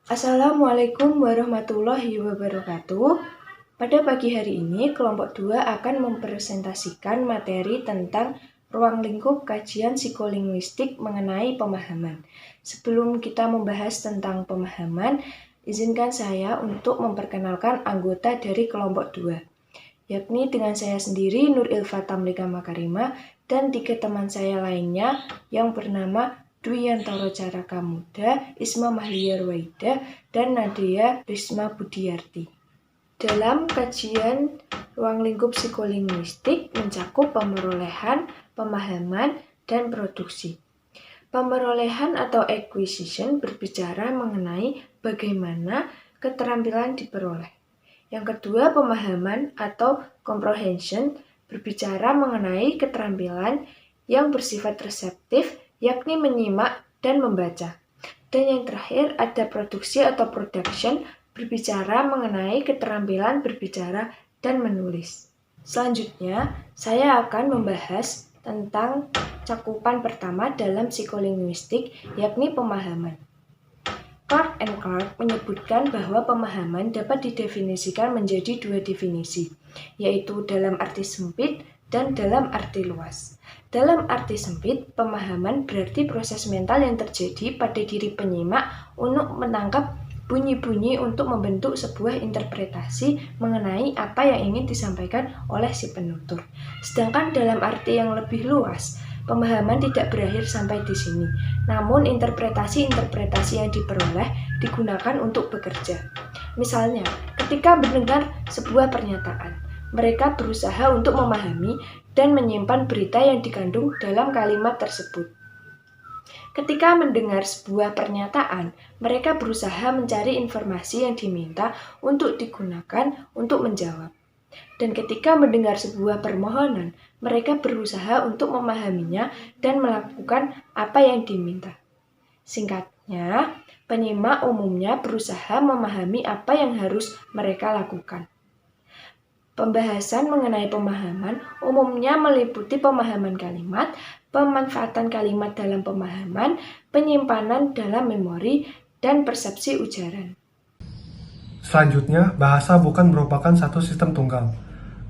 Assalamualaikum warahmatullahi wabarakatuh. Pada pagi hari ini, kelompok 2 akan mempresentasikan materi tentang ruang lingkup kajian psikolinguistik mengenai pemahaman. Sebelum kita membahas tentang pemahaman, izinkan saya untuk memperkenalkan anggota dari kelompok 2, yakni dengan saya sendiri Nur Ilfa Tamlika Makarima dan 3 teman saya lainnya yang bernama Dwiantoro Caraka Muda, Isma Mahliar Waida, dan Nadia Risma Budiyarti. Dalam kajian ruang lingkup psikolinguistik mencakup pemerolehan, pemahaman, dan produksi. Pemerolehan atau acquisition berbicara mengenai bagaimana keterampilan diperoleh. Yang kedua, pemahaman atau comprehension berbicara mengenai keterampilan yang bersifat reseptif, yakni menyimak dan membaca. Dan yang terakhir ada produksi atau production berbicara mengenai keterampilan berbicara dan menulis. Selanjutnya, saya akan membahas tentang cakupan pertama dalam psikolinguistik, yakni pemahaman. Clark and Clark menyebutkan bahwa pemahaman dapat didefinisikan menjadi 2 definisi, yaitu dalam arti sempit dan dalam arti luas. Dalam arti sempit, pemahaman berarti proses mental yang terjadi pada diri penyimak untuk menangkap bunyi-bunyi untuk membentuk sebuah interpretasi mengenai apa yang ingin disampaikan oleh si penutur. Sedangkan dalam arti yang lebih luas, pemahaman tidak berakhir sampai di sini, namun interpretasi-interpretasi yang diperoleh digunakan untuk bekerja. Misalnya, ketika mendengar sebuah pernyataan, mereka berusaha untuk memahami dan menyimpan berita yang dikandung dalam kalimat tersebut. Ketika mendengar sebuah pernyataan, mereka berusaha mencari informasi yang diminta untuk digunakan untuk menjawab. Dan ketika mendengar sebuah permohonan, mereka berusaha untuk memahaminya dan melakukan apa yang diminta. Singkatnya, penyimak umumnya berusaha memahami apa yang harus mereka lakukan. Pembahasan mengenai pemahaman umumnya meliputi pemahaman kalimat, pemanfaatan kalimat dalam pemahaman, penyimpanan dalam memori, dan persepsi ujaran. Selanjutnya, bahasa bukan merupakan satu sistem tunggal,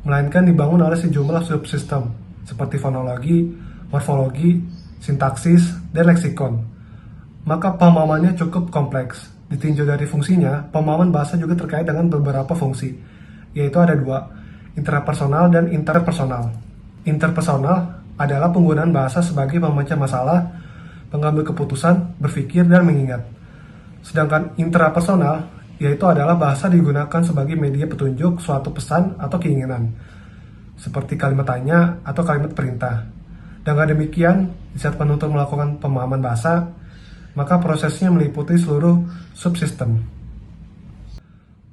melainkan dibangun oleh sejumlah subsistem, seperti fonologi, morfologi, sintaksis, dan leksikon. Maka pemahamannya cukup kompleks. Ditinjau dari fungsinya, pemahaman bahasa juga terkait dengan beberapa fungsi, yaitu ada 2, intrapersonal dan interpersonal. Interpersonal adalah penggunaan bahasa sebagai pemecah masalah, pengambil keputusan, berpikir, dan mengingat. Sedangkan intrapersonal yaitu adalah bahasa digunakan sebagai media petunjuk suatu pesan atau keinginan, seperti kalimat tanya atau kalimat perintah. Dengan demikian, di saat penutur melakukan pemahaman bahasa, maka prosesnya meliputi seluruh subsistem.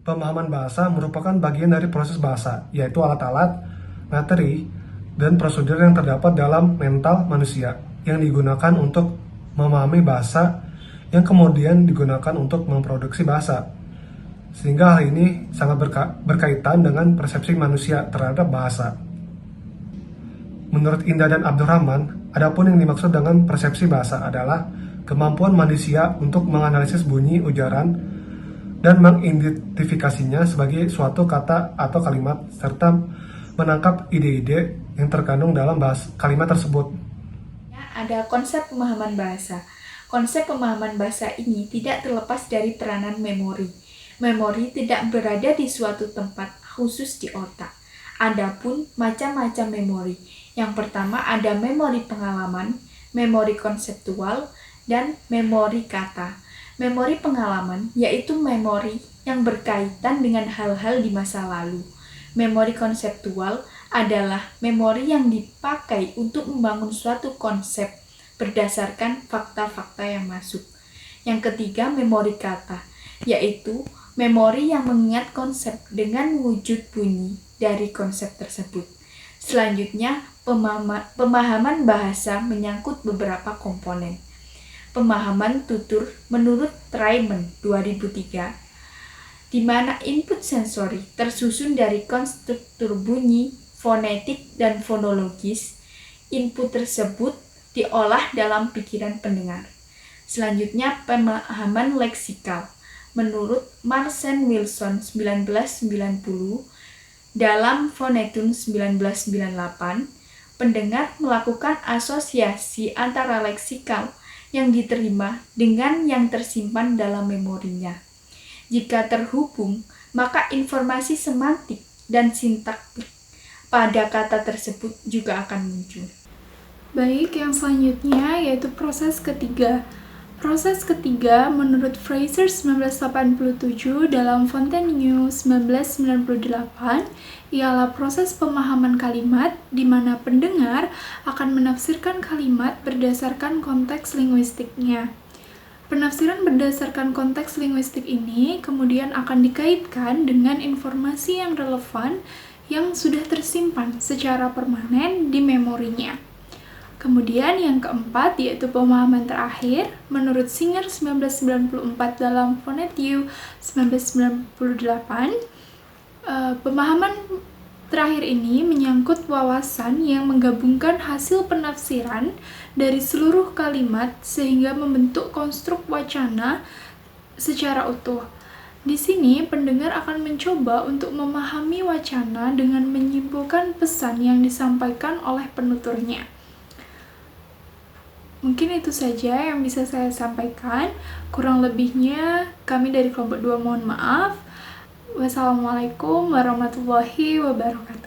Pemahaman bahasa merupakan bagian dari proses bahasa, yaitu alat-alat, materi, dan prosedur yang terdapat dalam mental manusia yang digunakan untuk memahami bahasa yang kemudian digunakan untuk memproduksi bahasa. Sehingga hal ini sangat berkaitan dengan persepsi manusia terhadap bahasa. Menurut Indah dan Abdurrahman, adapun yang dimaksud dengan persepsi bahasa adalah kemampuan manusia untuk menganalisis bunyi ujaran dan mengidentifikasinya sebagai suatu kata atau kalimat, serta menangkap ide-ide yang terkandung dalam kalimat tersebut. Ada konsep pemahaman bahasa. Konsep pemahaman bahasa ini tidak terlepas dari peranan memori. Memori tidak berada di suatu tempat khusus di otak. Adapun macam-macam memori. Yang pertama ada memori pengalaman, memori konseptual, dan memori kata. Memori pengalaman yaitu memori yang berkaitan dengan hal-hal di masa lalu. Memori konseptual adalah memori yang dipakai untuk membangun suatu konsep berdasarkan fakta-fakta yang masuk. Yang ketiga, memori kata, yaitu memori yang mengingat konsep dengan wujud bunyi dari konsep tersebut. Selanjutnya, pemahaman bahasa menyangkut beberapa komponen. Pemahaman tutur menurut Raymond 2003, di mana input sensori tersusun dari konstruktur bunyi, fonetik, dan fonologis. Input tersebut diolah dalam pikiran pendengar. Selanjutnya, pemahaman leksikal Menurut Marcel Wilson 1990, dalam Phonetune 1998, pendengar melakukan asosiasi antara leksikal yang diterima dengan yang tersimpan dalam memorinya. Jika terhubung, maka informasi semantik dan sintaktik pada kata tersebut juga akan muncul. Baik, yang selanjutnya yaitu proses ketiga. Proses ketiga menurut Fraser 1987 dalam Fontainebleau 1998 ialah proses pemahaman kalimat di mana pendengar akan menafsirkan kalimat berdasarkan konteks linguistiknya. Penafsiran berdasarkan konteks linguistik ini kemudian akan dikaitkan dengan informasi yang relevan yang sudah tersimpan secara permanen di memorinya. Kemudian yang keempat yaitu pemahaman terakhir menurut Singer 1994 dalam Phonetune 1998. Pemahaman terakhir ini menyangkut wawasan yang menggabungkan hasil penafsiran dari seluruh kalimat sehingga membentuk konstruk wacana secara utuh. Di sini pendengar akan mencoba untuk memahami wacana dengan menyimpulkan pesan yang disampaikan oleh penuturnya. Mungkin itu saja yang bisa saya sampaikan. Kurang lebihnya kami dari kelompok 2 mohon maaf. Wassalamualaikum warahmatullahi wabarakatuh.